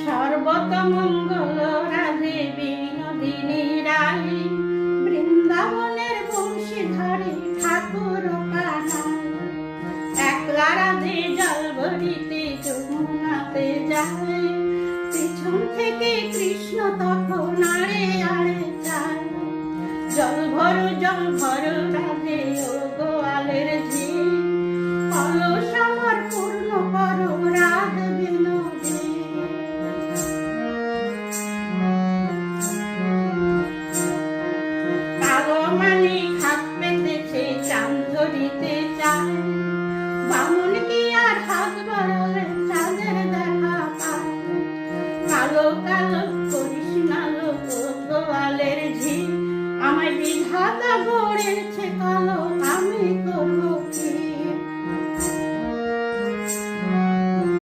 সর্বতমঙ্গল রাধে বিনোদিনী রায়, বৃন্দাবনের বংশীধারী ঠাকুর কানাই। একলা রাধে জল ভরিতে যমুনাতে যায়, পিছন থেকে কৃষ্ণ তখন আড়ে আড়ে যায়। জল ভরো রাধে ও গোয়ালের ঝি